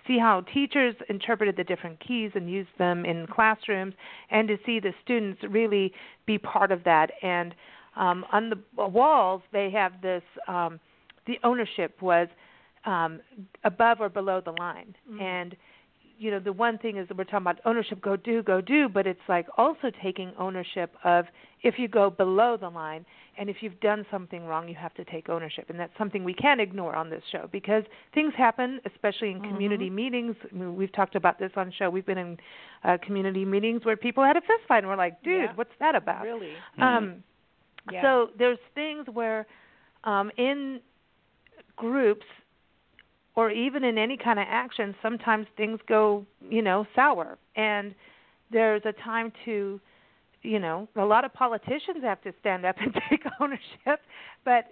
see how teachers interpreted the different keys and used them in classrooms, and to see the students really be part of that. And on the walls, they have this, the ownership was above or below the line. And the one thing is that we're talking about ownership, go do, but it's like also taking ownership of if you go below the line and if you've done something wrong, you have to take ownership. And that's something we can't ignore on this show because things happen, especially in community meetings. I mean, we've talked about this on the show. We've been in community meetings where people had a fist fight and we're like, dude, what's that about? Really? So there's things where in groups or even in any kind of action, sometimes things go, sour. And there's a time to, a lot of politicians have to stand up and take ownership, but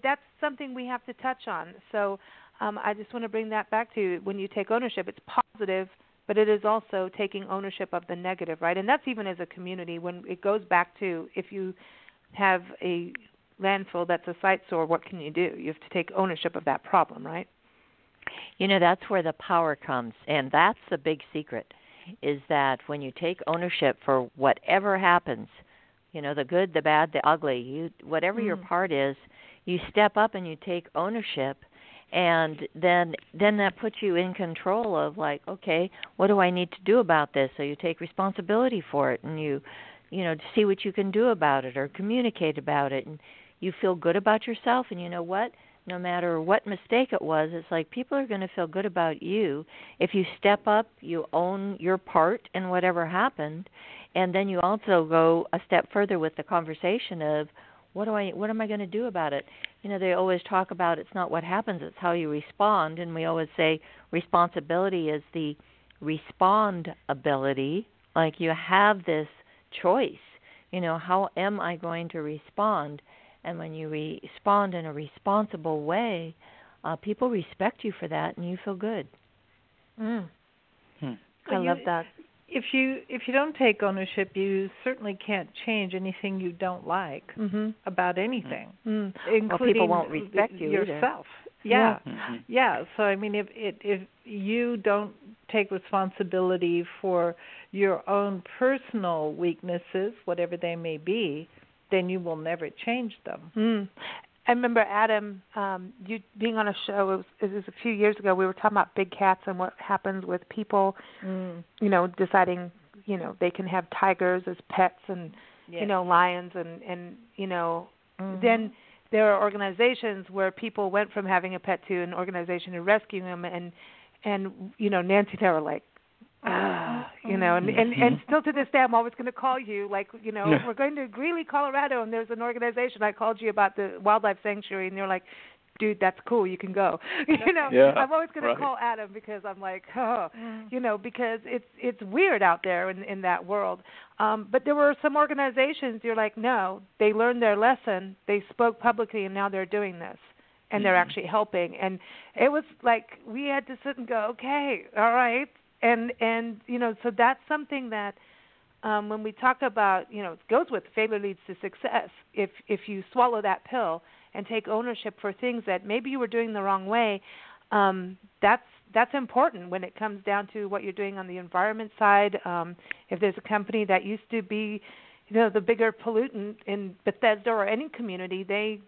that's something we have to touch on. So I just want to bring that back to you. When you take ownership, it's positive, but it is also taking ownership of the negative, right? And that's even as a community when it goes back to if you have a landfill that's a site sore, what can you do? You have to take ownership of that problem, right? That's where the power comes, and that's the big secret, is that when you take ownership for whatever happens, the good, the bad, the ugly, whatever your part is, you step up and you take ownership, and then that puts you in control of like, okay, what do I need to do about this? So you take responsibility for it, and you see what you can do about it or communicate about it, and you feel good about yourself, and you know what? No matter what mistake it was, it's like people are going to feel good about you if you step up, you own your part in whatever happened, and then you also go a step further with the conversation of what am I going to do about it? They always talk about it's not what happens, it's how you respond, and we always say responsibility is the respond ability. Like you have this choice, how am I going to respond? And when you respond in a responsible way, people respect you for that, and you feel good. I love that. If you don't take ownership, you certainly can't change anything you don't like about anything, including people won't respect you yourself. Either. Yeah. So I mean, if you don't take responsibility for your own personal weaknesses, whatever they may be, then you will never change them. I remember Adam, you being on a show. It was a few years ago. We were talking about big cats and what happens with people, deciding, they can have tigers as pets and lions and then there are organizations where people went from having a pet to an organization to rescue them, and Nancy and I were like, and still to this day, I'm always going to call you, like, we're going to Greeley, Colorado, and there's an organization. I called you about the wildlife sanctuary, and you're like, dude, that's cool, you can go. I'm always going to call Adam because I'm like, because it's weird out there in that world. But there were some organizations you're like, no, they learned their lesson, they spoke publicly, and now they're doing this. And they're actually helping. And it was like we had to sit and go, okay, all right. And so that's something that when we talk about, it goes with failure leads to success. If you swallow that pill and take ownership for things that maybe you were doing the wrong way, that's important when it comes down to what you're doing on the environment side. If there's a company that used to be, the bigger pollutant in Bethesda or any community, they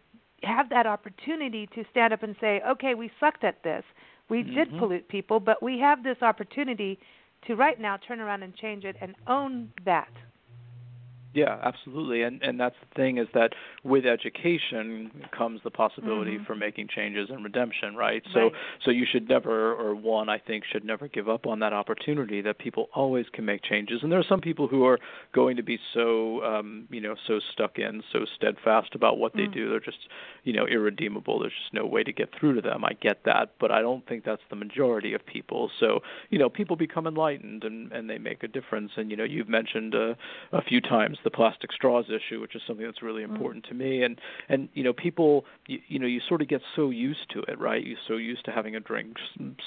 have that opportunity to stand up and say, okay, we sucked at this. We did pollute people, but we have this opportunity to right now turn around and change it and own that. Yeah, absolutely. And that's the thing, is that with education comes the possibility for making changes and redemption, right? So you should never, or one, I think, should never give up on that opportunity that people always can make changes. And there are some people who are going to be so, so stuck in, so steadfast about what they do. They're just, irredeemable. There's just no way to get through to them. I get that, but I don't think that's the majority of people. So, people become enlightened and they make a difference. And, you've mentioned a few times the plastic straws issue, which is something that's really important to me. And people, you sort of get so used to it, right? You're so used to having a drink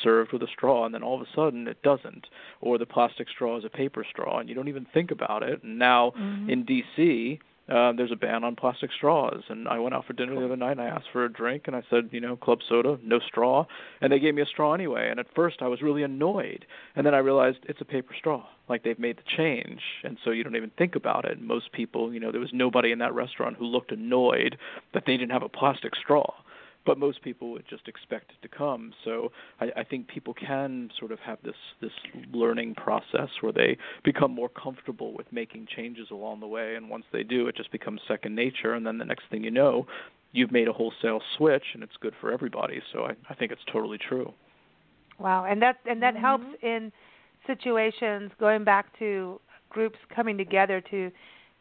served with a straw, and then all of a sudden it doesn't. Or the plastic straw is a paper straw, and you don't even think about it. And now in D.C., there's a ban on plastic straws. And I went out for dinner the other night, and I asked for a drink, and I said, club soda, no straw. And they gave me a straw anyway. And at first I was really annoyed. And then I realized it's a paper straw. Like, they've made the change. And so you don't even think about it. Most people, there was nobody in that restaurant who looked annoyed that they didn't have a plastic straw. But most people would just expect it to come. So I think people can sort of have this learning process where they become more comfortable with making changes along the way. And once they do, it just becomes second nature. And then the next thing you know, you've made a wholesale switch, and it's good for everybody. So I think it's totally true. Wow, and that helps in situations, going back to groups coming together to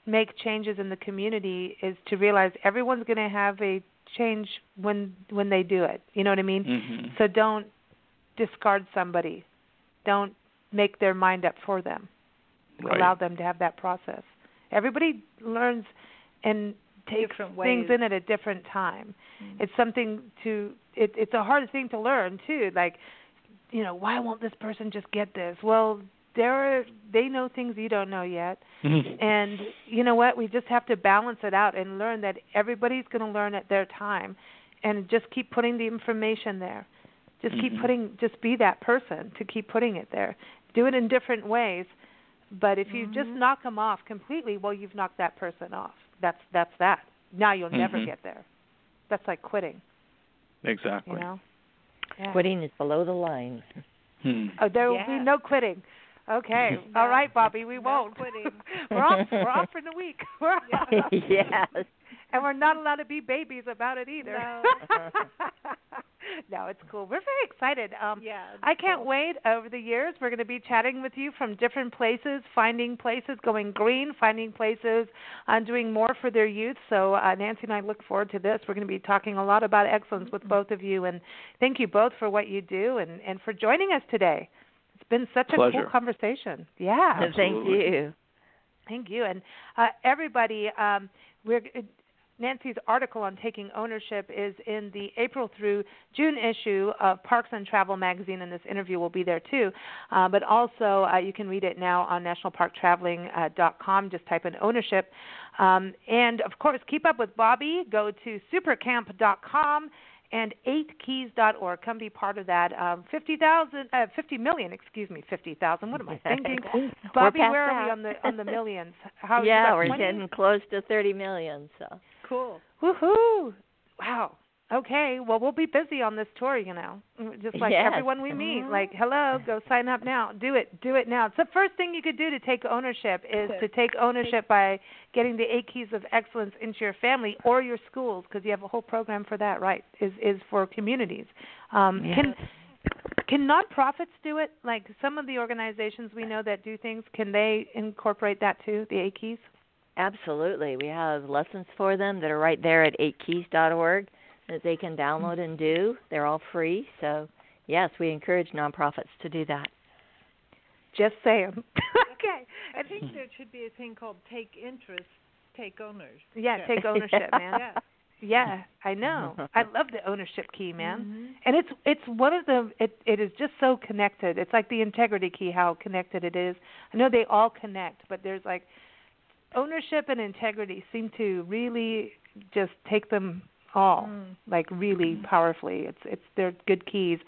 make changes in the community, is to realize everyone's going to have a change when they do it. You know what I mean? So don't discard somebody. Don't make their mind up for them. Allow them to have that process. Everybody learns and takes things in at a different time. It's something it's a hard thing to learn too. Like, why won't this person just get this? Well, they know things you don't know yet. And you know what? We just have to balance it out and learn that everybody's going to learn at their time, and just keep putting the information there. Just just be that person to keep putting it there. Do it in different ways. But if you just knock them off completely, well, you've knocked that person off. That's that. Now you'll never get there. That's like quitting. Exactly. Yeah. Quitting is below the line. Oh, there will be no quitting. Okay. All right, Bobbi, we won't. Quitting. We're off for the week. Yes. And we're not allowed to be babies about it either. No. No, it's cool. We're very excited. I can't wait. Over the years, we're going to be chatting with you from different places, finding places, going green, finding places, doing more for their youth. So Nancy and I look forward to this. We're going to be talking a lot about excellence with both of you. And thank you both for what you do and for joining us today. It's been such a cool conversation. Yeah. Absolutely. Thank you. And everybody, Nancy's article on taking ownership is in the April through June issue of Parks and Travel magazine, and this interview will be there too. But also you can read it now on nationalparktraveling.com. Just type in ownership. And, of course, keep up with Bobbi. Go to supercamp.com. and 8keys.org. Come be part of that. 50,000. What am I thinking? Bobbi, where are we on the millions? We're getting close to 30 million. So cool. Woohoo! Wow. Okay. Well, we'll be busy on this tour, just like everyone we meet. Like, hello, go sign up now. Do it now. It's the first thing you could do to take ownership is to take ownership by getting the 8 keys of excellence into your family or your schools, because you have a whole program for that, right, is for communities. Can nonprofits do it? Like some of the organizations we know that do things, can they incorporate that too, the 8 keys? Absolutely. We have lessons for them that are right there at 8keys.org. that they can download and do. They're all free. So, yes, we encourage nonprofits to do that. Just saying. Okay. I think there should be a thing called take interest, take ownership. Yeah, take ownership, man. Yeah. Yeah, I know. I love the ownership key, man. And it's one of the it is just so connected. It's like the integrity key, how connected it is. I know they all connect, but there's like ownership and integrity seem to really just take them all, like really powerfully. They're good keys.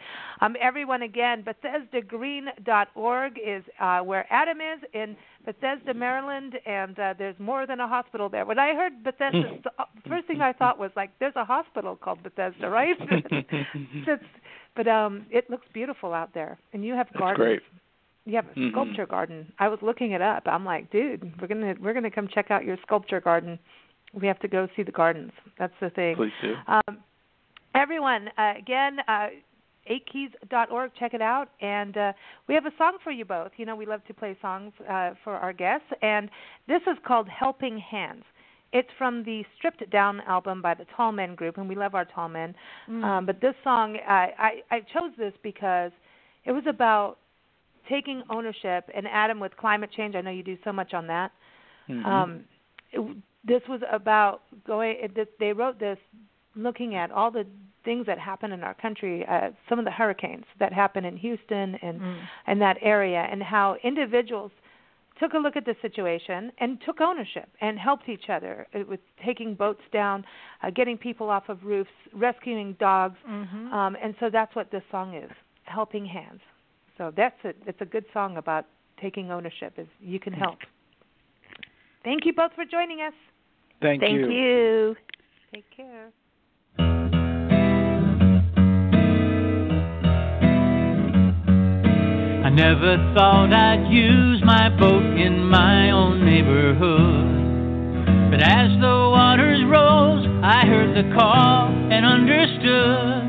Everyone, again, Bethesda-Green.org is where Adam is in Bethesda, Maryland, and there's more than a hospital there. When I heard Bethesda, the first thing I thought was like, there's a hospital called Bethesda, right? But it looks beautiful out there, and you have gardens. Great. You have a sculpture garden. I was looking it up. I'm like, dude, we're gonna come check out your sculpture garden. We have to go see the gardens. That's the thing. Please do. Everyone, again, 8keys.org, check it out. And we have a song for you both. You know, we love to play songs for our guests. And this is called Helping Hands. It's from the Stripped Down album by the Tall Men Group, and we love our Tall Men. But this song, I chose this because it was about taking ownership. And Adam, with climate change, I know you do so much on that. This was about they wrote this looking at all the things that happen in our country, some of the hurricanes that happen in Houston and that area, and how individuals took a look at the situation and took ownership and helped each other with taking boats down, getting people off of roofs, rescuing dogs. And so that's what this song is, Helping Hands. So that's it. It's a good song about taking ownership, is you can help. Thank you both for joining us. Thank you. Thank you. Take care. I never thought I'd use my boat in my own neighborhood. But as the waters rose, I heard the call and understood.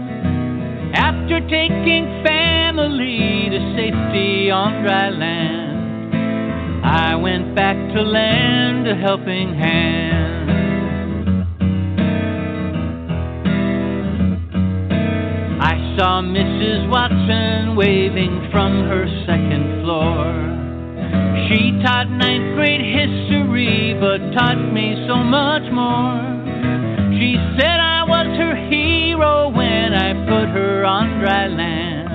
After taking family to safety on dry land, I went back to lend a helping hand. I saw Mrs. Watson waving from her second floor. She taught 9th grade history, but taught me so much more. She said I was her hero when I put her on dry land.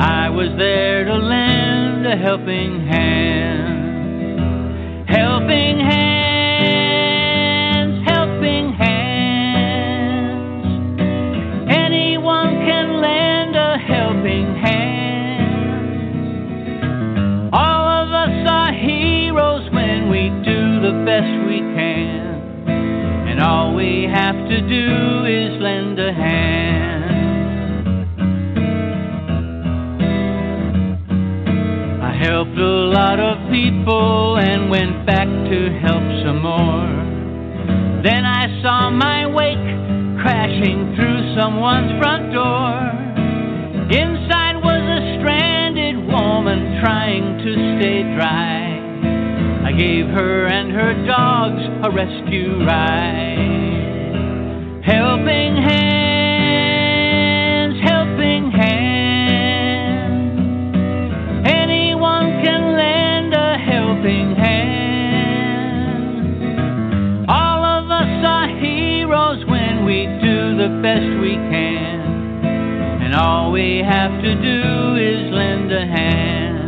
I was there to lend a helping hand. Helping hands, helping hands. Anyone can lend a helping hand. All of us are heroes when we do the best we can. And all we have to do is lend a hand. I helped a lot of people and went back to help some more. Then I saw my wake crashing through someone's front door. Inside was a stranded woman trying to stay dry. I gave her and her dogs a rescue ride. Helping hands, helping hands. Anyone can lend a helping hand. All of us are heroes when we do the best we can. And all we have to do is lend a hand.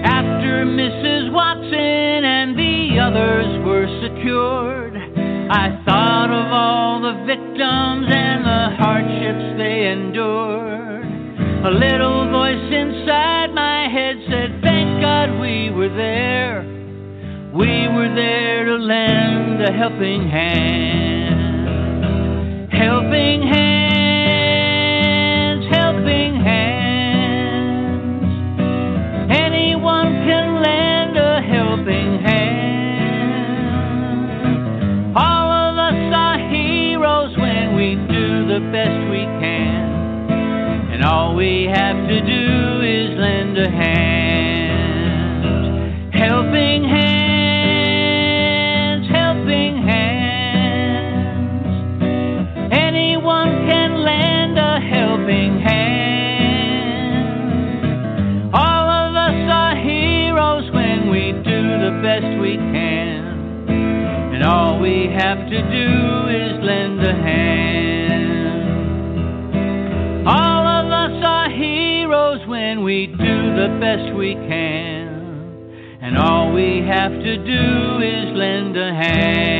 After Mrs. Watson and the others were secured, I thought of all the victims and the hardships they endured. A little voice inside my head said, thank God we were there. We were there to lend a helping hand. Helping hands, helping hands. Anyone can lend a helping hand. All of us are heroes when we do the best we can. And all we have to do is lend a hand. Helping hands, helping hands. best we can. And all we have to do is lend a hand. All of us are heroes when we do the best we can. And all we have to do is lend a hand.